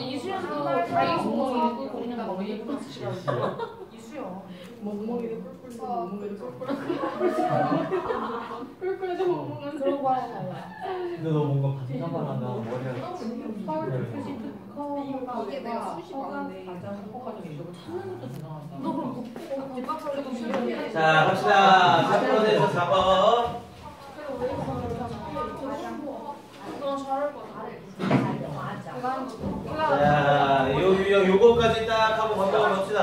이수연도 다이소 하고 그냥 뭐 예쁜 짓이라고. 이수연. 멍멍이도 꿀꿀이도 멍멍이도 꿀꿀이도 멍멍은 그런 거 하고 달라. 근데 너 뭔가 같은 상관한다. 머리가. 이게 내가 수시 많은데 가장 행복하게 이거 찾는 것도 중요하다. 너 그럼 뒷박살도 주면 자, 갑시다. 4번에서 4번. 너 잘할 거 자, 요거까지 딱 한번 건너가 봅시다.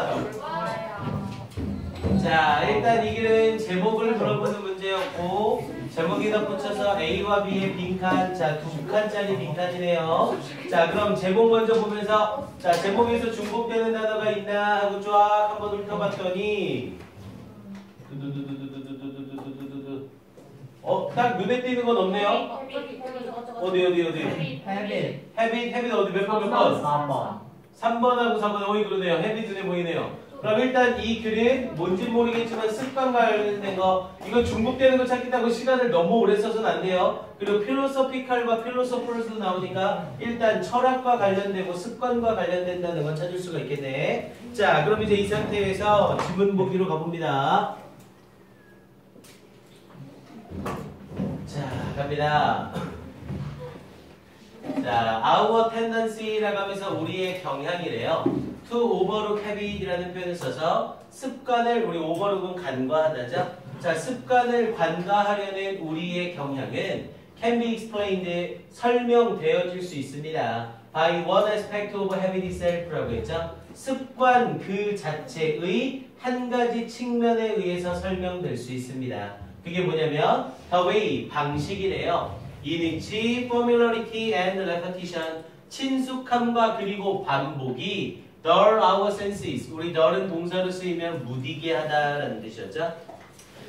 자, 일단 이 길은 제목을 물어보는 문제였고, 제목이 덧붙여서 A와 B의 빈칸, 자, 2칸짜리 빈칸이네요. 자, 그럼 제목 먼저 보면서, 자, 제목에서 중복되는 단어가 있나 하고 쫙 한번 훑어봤더니, 딱 눈에 띄는 건 없네요. 어디? 헤빗 어디 몇 번? 4번. 3번하고 4번, 그러네요. 헤빗 눈에 보이네요. 그럼 일단 이 글은 뭔지 모르겠지만 습관 관련된 거, 이거 중복되는 거 찾겠다고 시간을 너무 오래 써서는 안 돼요. 그리고 필로소피칼과 필로소퍼스도 나오니까 일단 철학과 관련되고 습관과 관련된다는 건 찾을 수가 있겠네. 자, 그럼 이제 이 상태에서 지문 보기로 가봅니다. 자, 갑니다. 자, our tendency라고 하면서 우리의 경향이래요. to overlook habit이라는 표현을 써서 습관을, 우리 overlook은 간과하다죠. 자, 습관을 간과하려는 우리의 경향은 can be explained, 설명되어질 수 있습니다. by one aspect of habit itself라고 했죠. 습관 그 자체의 한 가지 측면에 의해서 설명될 수 있습니다. 그게 뭐냐면 the way, 방식이래요. 이니치, familiarity and repetition, 친숙함과 그리고 반복이 dull our senses, 우리 dull은 동사로 쓰이면 무디게 하다라는 뜻이었죠.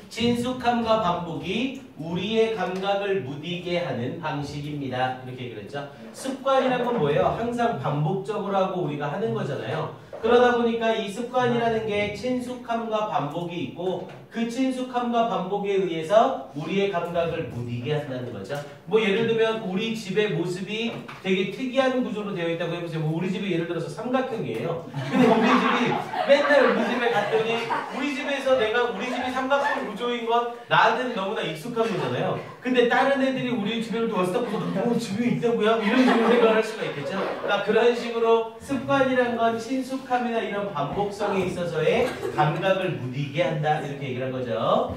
친숙함과 반복이 우리의 감각을 무디게 하는 방식입니다. 이렇게 얘기를 했죠. 습관이란 건 뭐예요? 항상 반복적으로 하고 우리가 하는 거잖아요. 그러다 보니까 이 습관이라는 게 친숙함과 반복이 있고 그 친숙함과 반복에 의해서 우리의 감각을 무디게 한다는 거죠. 뭐 예를 들면 우리 집의 모습이 되게 특이한 구조로 되어 있다고 해보세요. 뭐 우리 집이 예를 들어서 삼각형이에요. 근데 우리 집이 맨날 우리 집에 갔더니 우리 집에서 우리 집이 삼각형 구조인 건 나한테는 너무나 익숙한 거잖아요. 근데 다른 애들이 우리 집에 왔을 때 집이 있다고요? 이런 식으로 생각을 할 수가 있겠죠. 그러니까 그런 식으로 습관이란 건 친숙함이나 이런 반복성에 있어서의 감각을 무디게 한다. 이렇게 얘기를 한 거죠.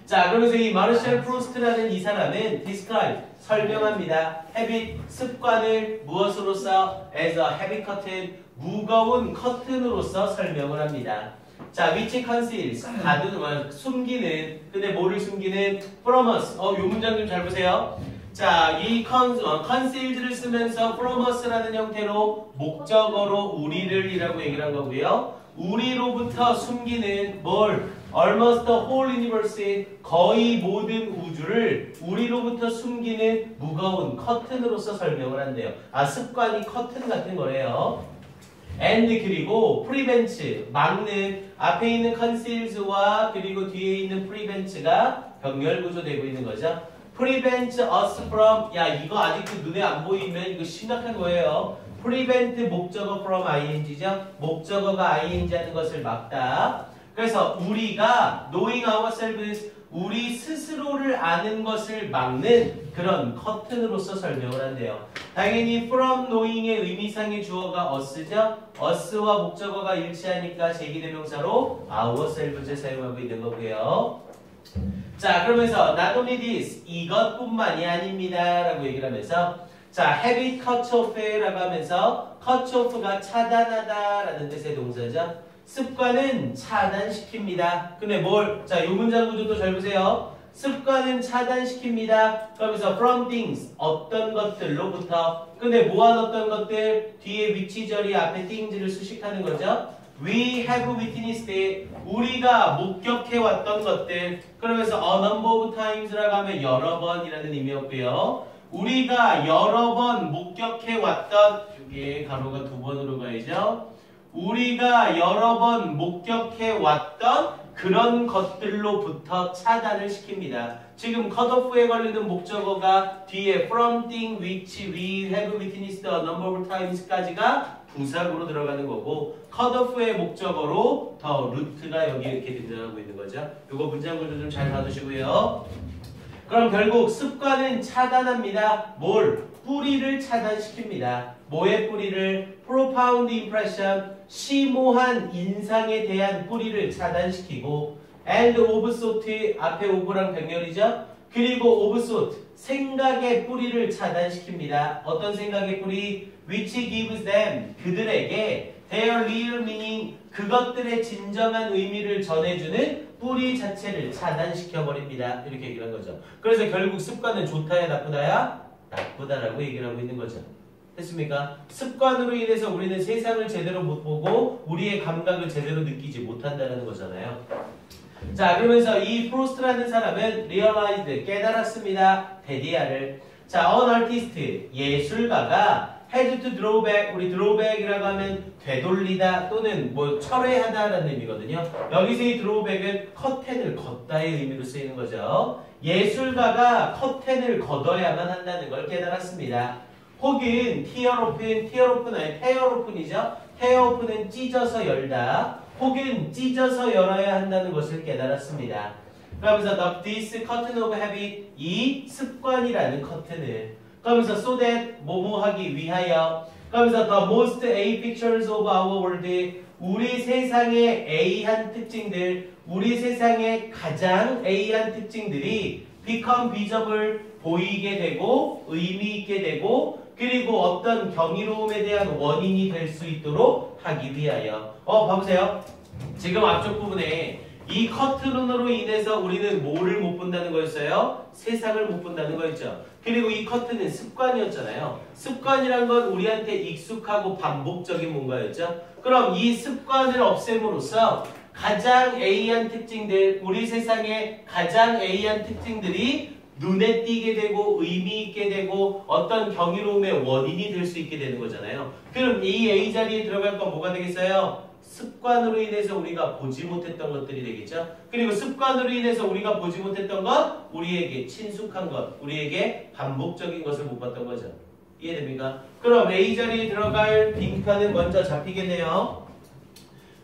자, 그러면서 이 마르셜 프루스트라는 이 사람은 describe, 설명합니다. habit, 습관을 무엇으로서? as a heavy curtain, 무거운 커튼으로서 설명을 합니다. 자, which conceals, 숨기는, 근데 뭐를 숨기는? from us, 요 문장 좀 잘 보세요. 자, 이 conceals를 쓰면서 from us라는 형태로 목적어로 우리를 이라고 얘기를 한 거고요. 우리로부터 숨기는 뭘? almost the whole universe, 거의 모든 우주를 우리로부터 숨기는 무거운 커튼으로서 설명을 한대요. 습관이 커튼 같은 거래요. and 그리고 prevent, 막는, 앞에 있는 conceals와 그리고 뒤에 있는 prevent가 병렬 구조되고 있는 거죠. prevent us from, 이거 아직도 눈에 안 보이면 이거 심각한 거예요. prevent 목적어 from ing죠. 목적어가 ing 하는 것을 막다. 그래서 우리가 knowing ourselves, 우리 스스로를 아는 것을 막는 그런 커튼으로서 설명을 한대요. 당연히 from knowing의 의미상의 주어가 us죠. us와 목적어가 일치하니까 제기대명사로 ourselves를 사용하고 있는 거고요. 자, 그러면서 not only this, 이것뿐만이 아닙니다 라고 얘기를 하면서 자, habit cut off라고 하면서 cut off가 차단하다 라는 뜻의 동사죠. 습관은 차단시킵니다. 근데 뭘? 자, 이 문장 구조도 잘 보세요. 습관은 차단시킵니다. 그러면서 from things, 어떤 것들로부터. 근데 뭐한 어떤 것들? 뒤에 위치절이 앞에 things를 수식하는 거죠. We have witnessed, 우리가 목격해왔던 것들. 그러면서 a number of times라고 하면 여러 번이라는 의미였고요. 우리가 여러 번 목격해왔던, 이게 가로가 두 번으로 가야죠. 우리가 여러 번 목격해 왔던 그런 것들로부터 차단을 시킵니다. 지금 컷오프에 걸리는 목적어가 뒤에 from thing which we have witnessed a number of times까지가 부사구로 들어가는 거고 컷오프의 목적어로 더 루트가 여기 이렇게 등장하고 있는 거죠. 이거 문장 구조 좀 잘 봐두시고요. 그럼 결국 습관은 차단합니다. 뭘? 뿌리를 차단시킵니다. 뭐의 뿌리를? profound impression, 심오한 인상에 대한 뿌리를 차단시키고 and of thought, 앞에 of랑 병렬이죠? 그리고 of thought, 생각의 뿌리를 차단시킵니다. 어떤 생각의 뿌리? which gives them, 그들에게 their real meaning, 그것들의 진정한 의미를 전해주는 뿌리 자체를 차단시켜버립니다. 이렇게 얘기를 한 거죠. 그래서 결국 습관은 좋다야 나쁘다야? 나쁘다라고 얘기를 하고 있는 거죠. 됐습니까? 습관으로 인해서 우리는 세상을 제대로 못 보고 우리의 감각을 제대로 느끼지 못한다는 거잖아요. 자, 그러면서 이 프로스트라는 사람은 realized, 깨달았습니다. 데디아를. 자, an artist, 예술가가 had to draw back, 우리 drawback이라고 하면 되돌리다 또는 뭐 철회하다라는 의미거든요. 여기서 이 drawback은 커튼을 걷다의 의미로 쓰이는 거죠. 예술가가 커튼을 걷어야만 한다는 걸 깨달았습니다. 혹은 tear open은 아니 tear open이죠. tear open은 찢어서 열다. 혹은 찢어서 열어야 한다는 것을 깨달았습니다. 그러면서 this curtain of habit, 이 습관이라는 커튼을. 그러면서 so that 뭐뭐 하기 위하여. 그러면서 the most A pictures of our world, 우리 세상의 A한 특징들, 우리 세상의 가장 A한 특징들이 become visible, 보이게 되고 의미 있게 되고 그리고 어떤 경이로움에 대한 원인이 될 수 있도록 하기 위하여. 봐보세요. 지금 앞쪽 부분에 이 커튼으로 인해서 우리는 뭐를 못 본다는 거였어요? 세상을 못 본다는 거였죠. 그리고 이 커튼은 습관이었잖아요. 습관이란 건 우리한테 익숙하고 반복적인 뭔가였죠. 그럼 이 습관을 없앰으로써 가장 A한 특징들, 우리 세상의 가장 A한 특징들이 눈에 띄게 되고 의미 있게 되고 어떤 경이로움의 원인이 될 수 있게 되는 거잖아요. 그럼 이 A 자리에 들어갈 건 뭐가 되겠어요? 습관으로 인해서 우리가 보지 못했던 것들이 되겠죠. 그리고 습관으로 인해서 우리가 보지 못했던 것, 우리에게 친숙한 것, 우리에게 반복적인 것을 못 봤던 거죠. 이해됩니까? 그럼 A 자리에 들어갈 빈칸은 먼저 잡히겠네요.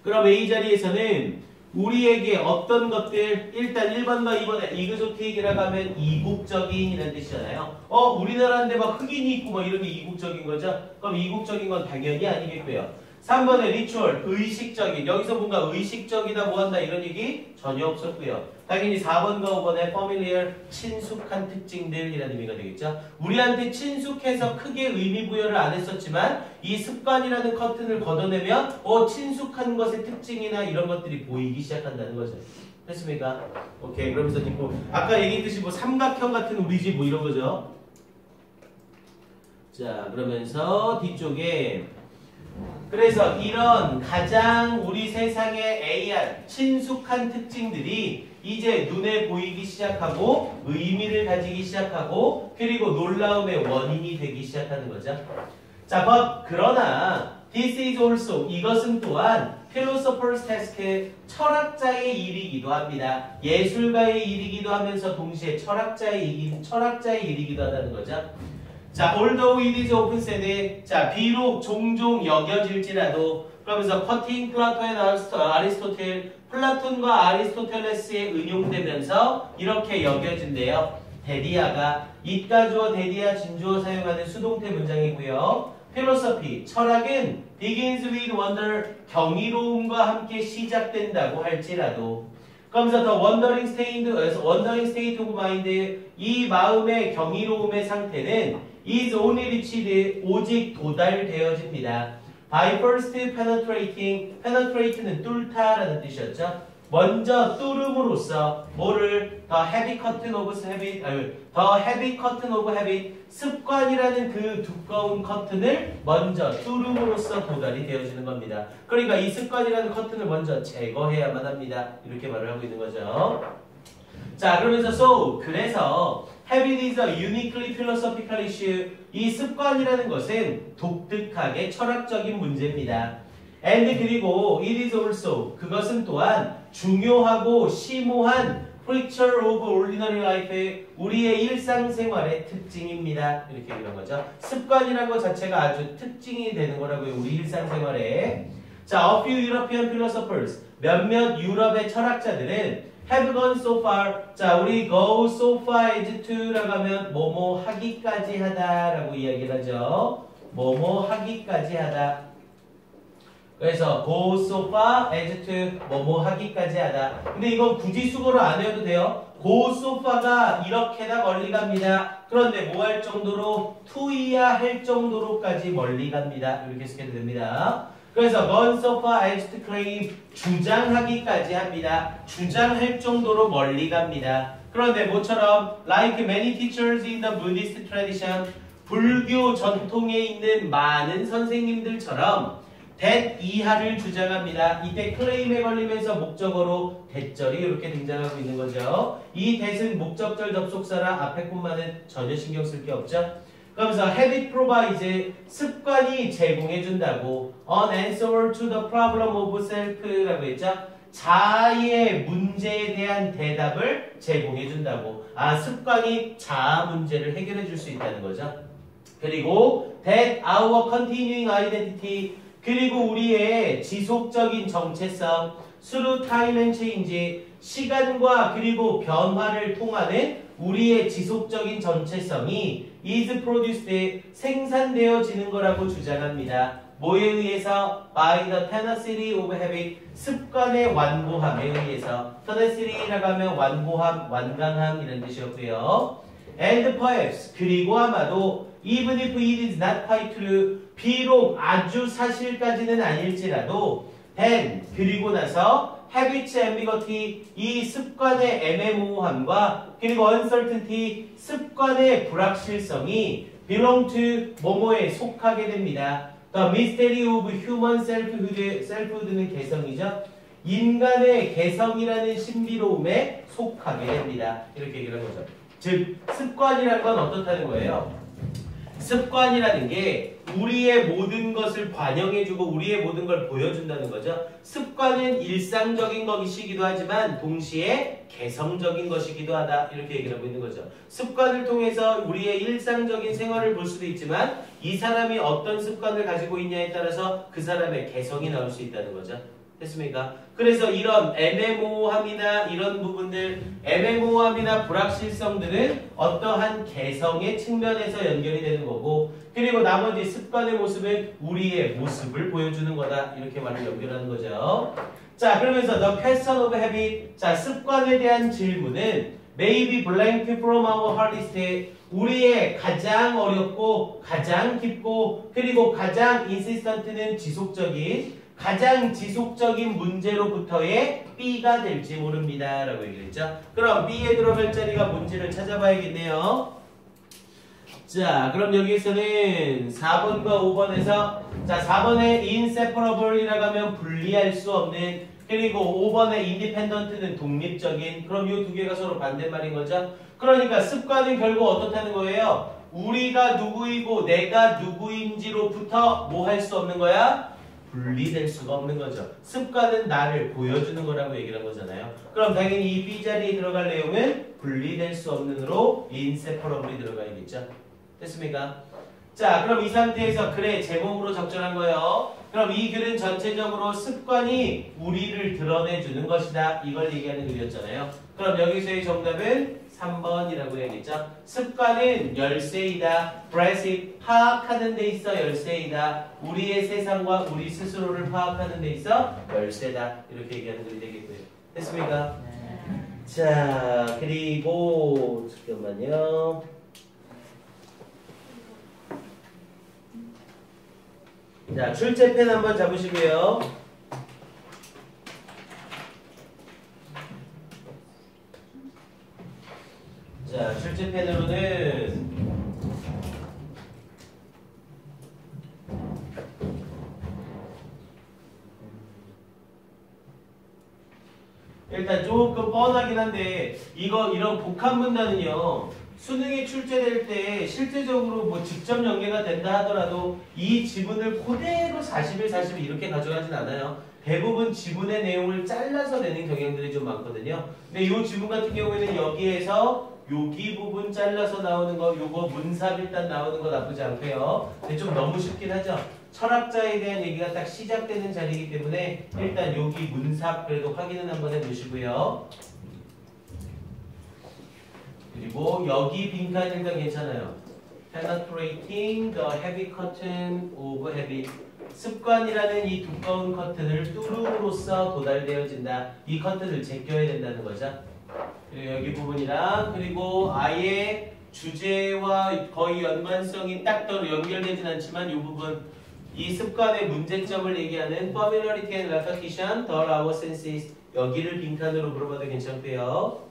그럼 A 자리에서는 우리에게 어떤 것들, 일단 1번과 2번에 이그조틱이라고 하면 이국적인이라는 뜻이잖아요. 우리나라인데 막 흑인이 있고 막 이런 게 이국적인 거죠? 그럼 이국적인 건 당연히 아니겠고요. 3번에 리추얼, 의식적인. 여기서 뭔가 의식적이다 뭐한다 이런 얘기 전혀 없었고요. 당연히 4번과 5번에 familiar, 친숙한 특징들이라는 의미가 되겠죠. 우리한테 친숙해서 크게 의미 부여를 안 했었지만 이 습관이라는 커튼을 걷어내면 친숙한 것의 특징이나 이런 것들이 보이기 시작한다는 거죠. 됐습니까? 오케이. 그러면서 뭐 아까 얘기했듯이 뭐 삼각형 같은 우리 집 뭐 이런 거죠. 자, 그러면서 뒤쪽에 그래서 이런 가장 우리 세상의 A한 친숙한 특징들이 이제 눈에 보이기 시작하고 의미를 가지기 시작하고 그리고 놀라움의 원인이 되기 시작하는 거죠. 자, but 그러나 this is also 이것은 또한 philosopher's task 철학자의 일이기도 합니다. 예술가의 일이기도 하면서 동시에 철학자의 일이기도 하다는 거죠. 자, although it is often said, 자, 비록 종종 여겨질지라도, 그러면서 쿼팅 플라톤 앤 아리스토텔, 플라톤과 아리스토텔레스에 응용되면서 이렇게 여겨진대요. 데디아가 이따 주어, 데디아, 진주어 사용하는 수동태 문장이고요. 필로소피, 철학은 begins with wonder, 경이로움과 함께 시작된다고 할지라도 그러면서 the wondering state of mind, 이 마음의 경이로움의 상태는 is only reached, 오직 도달되어집니다. by first penetrating는 뚫다라는 뜻이었죠. 먼저 뚫음으로써 뭐를 the heavy curtain of habit, 습관이라는 그 두꺼운 커튼을 먼저 뚫음으로써 도달이 되어지는 겁니다. 그러니까 이 습관이라는 커튼을 먼저 제거해야만 합니다. 이렇게 말을 하고 있는 거죠. 자, 그러면서 so, 그래서 habit is a uniquely philosophical issue. 이 습관이라는 것은 독특하게 철학적인 문제입니다. and 그리고 it is also 그것은 또한 중요하고 심오한 feature of ordinary life 우리의 일상생활의 특징입니다. 이렇게 얘기한 거죠. 습관이라는 것 자체가 아주 특징이 되는 거라고요. 우리 일상생활에. 자, a few European philosophers 몇몇 유럽의 철학자들은 have gone so far. 자, 우리 go so far as to라고 하면 뭐뭐 하기까지 하다라고 이야기를 하죠. 뭐뭐 하기까지 하다. 그래서 go so far as to 뭐뭐 하기까지 하다. 근데 이건 굳이 수고를 안 해도 돼요. go so far가 이렇게나 멀리 갑니다. 그런데 뭐 할 정도로 to이야 할 정도로까지 멀리 갑니다. 이렇게 해석해도 됩니다. 그래서 gone so far as to claim 주장하기까지 합니다. 주장할 정도로 멀리 갑니다. 그런데 모처럼 like many teachers in the Buddhist tradition 불교 전통에 있는 많은 선생님들처럼 that 이하를 주장합니다. 이때 claim에 걸리면서 목적어로 that절이 이렇게 등장하고 있는 거죠. 이 that은 목적절 접속사라 앞에 것만은 전혀 신경 쓸 게 없죠. 그러면서 habit provides 습관이 제공해준다고 an answer to the problem of self라고 했죠. 자아의 문제에 대한 대답을 제공해준다고. 아, 습관이 자아 문제를 해결해 줄 수 있다는 거죠. 그리고 that our continuing identity 그리고 우리의 지속적인 정체성 through time and change 시간과 그리고 변화를 통하는 우리의 지속적인 전체성이 is produced 생산되어지는 거라고 주장합니다. 뭐에 의해서? by the tenacity of habit 습관의 완고함에 의해서. tenacity라고 하면 완고함, 완강함 이런 뜻이었고요. and perhaps 그리고 아마도 even if it is not quite true 비록 아주 사실까지는 아닐지라도 then 그리고 나서 habits ambiguity 이 습관의 애매모호함과 그리고 uncertainty 습관의 불확실성이 belong to 뭐뭐에 속하게 됩니다. The mystery of human selfhood는 개성이죠. 인간의 개성이라는 신비로움에 속하게 됩니다. 이렇게 얘기를 한 거죠. 즉 습관이란 건 어떻다는 거예요? 습관이라는 게 우리의 모든 것을 반영해주고 우리의 모든 걸 보여준다는 거죠. 습관은 일상적인 것이기도 하지만 동시에 개성적인 것이기도 하다. 이렇게 얘기를 하고 있는 거죠. 습관을 통해서 우리의 일상적인 생활을 볼 수도 있지만 이 사람이 어떤 습관을 가지고 있냐에 따라서 그 사람의 개성이 나올 수 있다는 거죠. 됐습니까? 그래서 이런 애매모호함이나 이런 부분들, 애매모호함이나 불확실성들은 어떠한 개성의 측면에서 연결이 되는 거고 그리고 나머지 습관의 모습은 우리의 모습을 보여주는 거다. 이렇게 말을 연결하는 거죠. 자, 그러면서 the question of habit 자, 습관에 대한 질문은 may be blank from our hardest 우리의 가장 어렵고 가장 깊고 그리고 가장 insistent는 지속적인 가장 지속적인 문제로부터의 B가 될지 모릅니다. 라고 얘기했죠. 그럼 B에 들어갈 자리가 뭔지를 찾아봐야겠네요. 자, 그럼 여기에서는 4번과 5번에서 자, 4번에 inseparable이라고 하면 분리할 수 없는 그리고 5번에 independent는 독립적인 그럼 이 두 개가 서로 반대말인 거죠. 그러니까 습관은 결국 어떻다는 거예요? 우리가 누구이고 내가 누구인지로부터 뭐 할 수 없는 거야? 분리될 수가 없는 거죠. 습관은 나를 보여주는 거라고 얘기를 한 거잖아요. 그럼 당연히 이 B자리에 들어갈 내용은 분리될 수 없는으로 inseparable이 들어가야겠죠. 됐습니까? 자, 그럼 이 상태에서 글의 제목으로 적절한 거예요. 그럼 이 글은 전체적으로 습관이 우리를 드러내주는 것이다. 이걸 얘기하는 글이었잖아요. 그럼 여기서의 정답은 3번이라고 해야겠죠. 습관은 열쇠이다. grasp, 파악하는 데 있어 열쇠이다. 우리의 세상과 우리 스스로를 파악하는 데 있어 열쇠다. 이렇게 얘기하는 글이 되겠고요. 됐습니까? 자, 그리고 잠깐만요. 자, 출제펜 한번 잡으시고요. 자, 출제펜으로는 일단 조금 뻔하긴 한데 이런 복합 문단은요. 수능이 출제될 때 실제적으로 뭐 직접 연계가 된다 하더라도 이 지문을 그대로 41, 42 이렇게 가져가진 않아요. 대부분 지문의 내용을 잘라서 내는 경향들이 좀 많거든요. 근데 이 지문 같은 경우에는 여기에서 여기 부분 잘라서 나오는 거, 요거 문삽 일단 나오는 거 나쁘지 않고요. 근데 좀 너무 쉽긴 하죠. 철학자에 대한 얘기가 딱 시작되는 자리이기 때문에 일단 여기 문삽 그래도 확인은 한번 해보시고요. 그리고 여기 빈칸 일단 괜찮아요. Penetrating the heavy curtain of habit. 습관이라는 이 두꺼운 커튼을 뚫음으로써 도달되어진다. 이 커튼을 제껴야 된다는 거죠. 그리고 여기 부분이랑 그리고 아예 주제와 거의 연관성이 딱 연결되진 않지만 이 부분 이 습관의 문제점을 얘기하는 familiarity and repetition, dull our senses 여기를 빈칸으로 물어봐도 괜찮고요.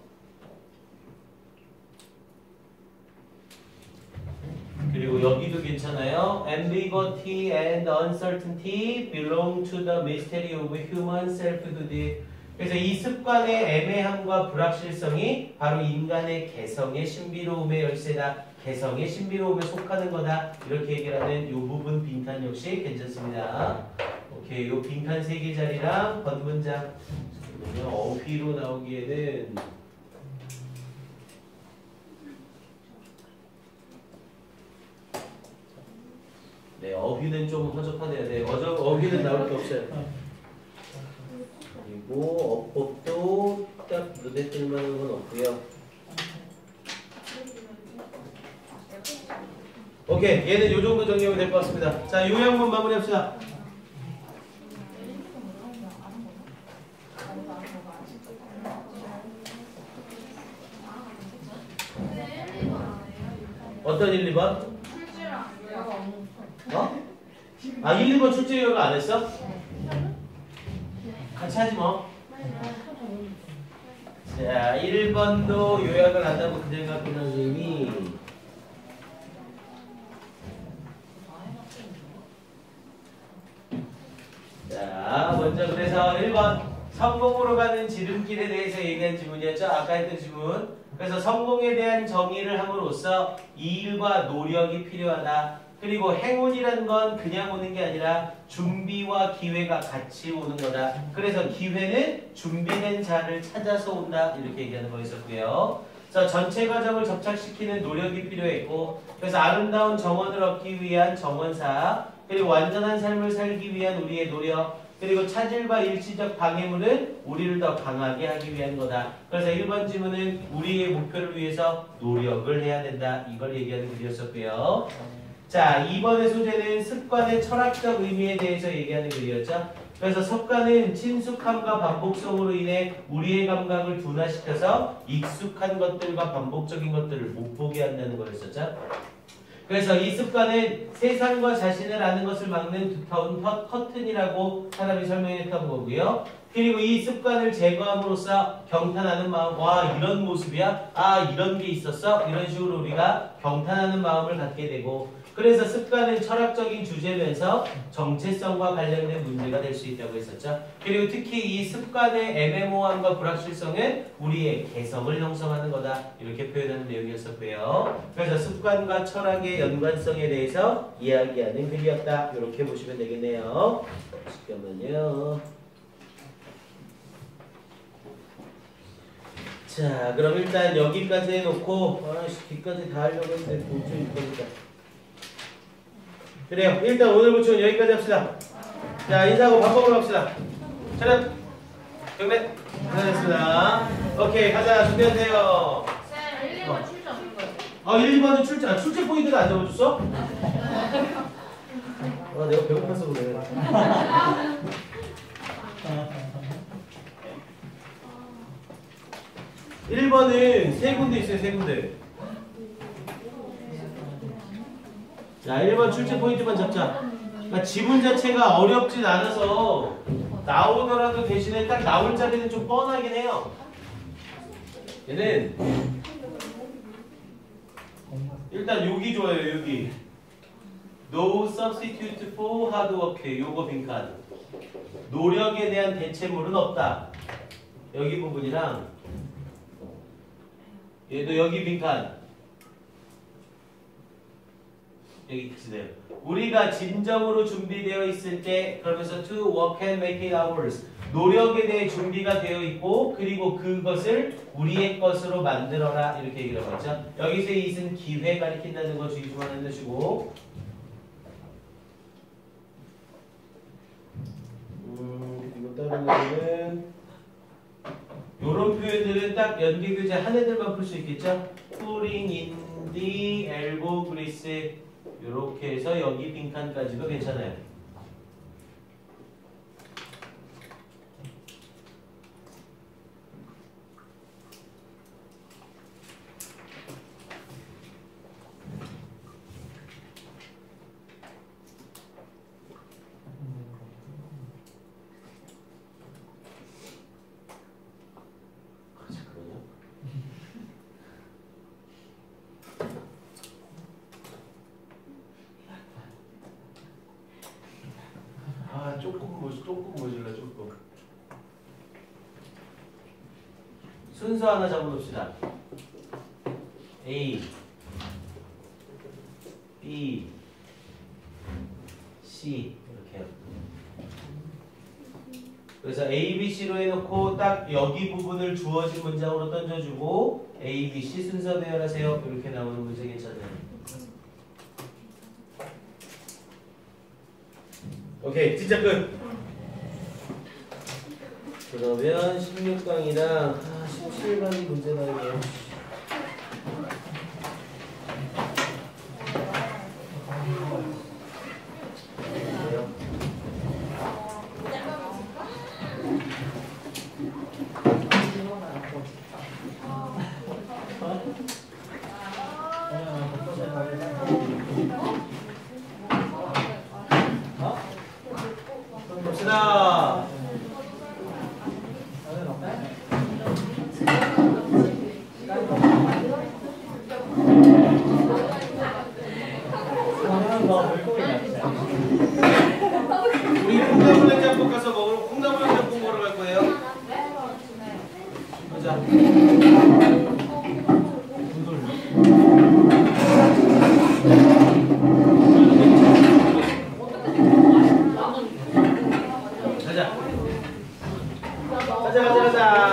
그리고 여기도 괜찮아요. Ambiguity and uncertainty belong to the mystery of human selfhood. 그래서 이 습관의 애매함과 불확실성이 바로 인간의 개성의 신비로움의 열쇠다. 개성의 신비로움에 속하는 거다. 이렇게 얘기하는 이 부분 빈칸 역시 괜찮습니다. 오케이, 이 빈칸 3개 자리랑 번문장 어휘로 나오기에는 네, 어휘는 좀 허접하네요. 네, 어휘는 나올 게 없어요. 그리고 어법도 딱 눈에 띌 만한 건 없고요. 오케이, 얘는 요 정도 정리하면 될 것 같습니다. 자, 요양문 마무리합시다. 어떤 1, 2번? 어? 아, 1, 2번 출제 요약을 안 했어? 같이 하지 뭐. 자, 1번도 요약을 한다고 그냥 갖고 선생님이 자, 먼저 그래서 1번 성공으로 가는 지름길에 대해서 얘기한 지문이었죠. 아까 했던 지문. 그래서 성공에 대한 정의를 함으로써 일과 노력이 필요하다. 그리고 행운이라는 건 그냥 오는 게 아니라 준비와 기회가 같이 오는 거다. 그래서 기회는 준비된 자를 찾아서 온다. 이렇게 얘기하는 거였었고요. 그래서 전체 과정을 접착시키는 노력이 필요했고, 그래서 아름다운 정원을 얻기 위한 정원사, 그리고 완전한 삶을 살기 위한 우리의 노력, 그리고 차질과 일시적 방해물은 우리를 더 강하게 하기 위한 거다. 그래서 1번 지문은 우리의 목표를 위해서 노력을 해야 된다. 이걸 얘기하는 글이었었고요. 자, 2번의 소재는 습관의 철학적 의미에 대해서 얘기하는 글이었죠. 그래서 습관은 친숙함과 반복성으로 인해 우리의 감각을 둔화시켜서 익숙한 것들과 반복적인 것들을 못 보게 한다는 거였었죠. 그래서 이 습관은 세상과 자신을 아는 것을 막는 두터운 커튼이라고 사람이 설명했던 거고요. 그리고 이 습관을 제거함으로써 경탄하는 마음, 와 이런 모습이야? 아 이런 게 있었어? 이런 식으로 우리가 경탄하는 마음을 갖게 되고, 그래서 습관은 철학적인 주제면서 정체성과 관련된 문제가 될 수 있다고 했었죠. 그리고 특히 이 습관의 애매모호함과 불확실성은 우리의 개성을 형성하는 거다. 이렇게 표현하는 내용이었었고요. 그래서 습관과 철학의 연관성에 대해서 이야기하는 글이었다. 이렇게 보시면 되겠네요. 잠깐만요. 자, 그럼 일단 여기까지 해놓고 뒤까지 다 하려고 했는데 도저히 이거니까. 그래요. 일단 오늘 보충은 여기까지 합시다. 자, 인사하고 밥 먹으러 갑시다. 차렷. 경례. 고생하셨습니다. 오케이, 가자. 준비하세요. 쌤, 1, 2번 출제 없는 거예요? 1, 2번은 출제 포인트를 안 적어줬어? 내가 배고파서 그래. 1번은 세 군데 있어요, 세 군데. 자, 1번 출제 포인트만 잡자. 그러니까 지문 자체가 어렵진 않아서 나오더라도 대신에 딱 나올 자리는 좀 뻔하긴 해요. 얘는 일단 여기 좋아요, 여기. No substitute for hard work. 요거 빈칸. 노력에 대한 대체물은 없다. 여기 부분이랑 얘도 여기 빈칸. 되게 기대요. 우리가 진정으로 준비되어 있을 때 그러면서 to work and make it ours 노력에 대해 준비가 되어 있고 그리고 그것을 우리의 것으로 만들어라 이렇게 얘기를 하고 있죠. 여기서 it은 기회 가리킨다는 거 주의 좀 하는 것이고 그리고 다른 거는 요런 표현들은 딱 연계교재 한 애들만 풀 수 있겠죠? pulling in the elbow grease 요렇게 해서 여기 빈칸까지도 괜찮아요. 조금 모질러 조금. 순서 하나 잡아놓읍시다. A, B, C 이렇게요. 그래서 A, B, C로 해놓고 딱 여기 부분을 주어진 문장으로 던져주고 A, B, C 순서 배열하세요. 이렇게 나오는 문제 괜찮아요. 오케이, 진짜 끝. 그러면 16강이랑 17강이 문제 나오네요. 봅시다. 우리 콩나물 냉장고 가서 먹으러 콩나물 냉장고 먹으러 갈 거예요. 가자. 가자. 가자.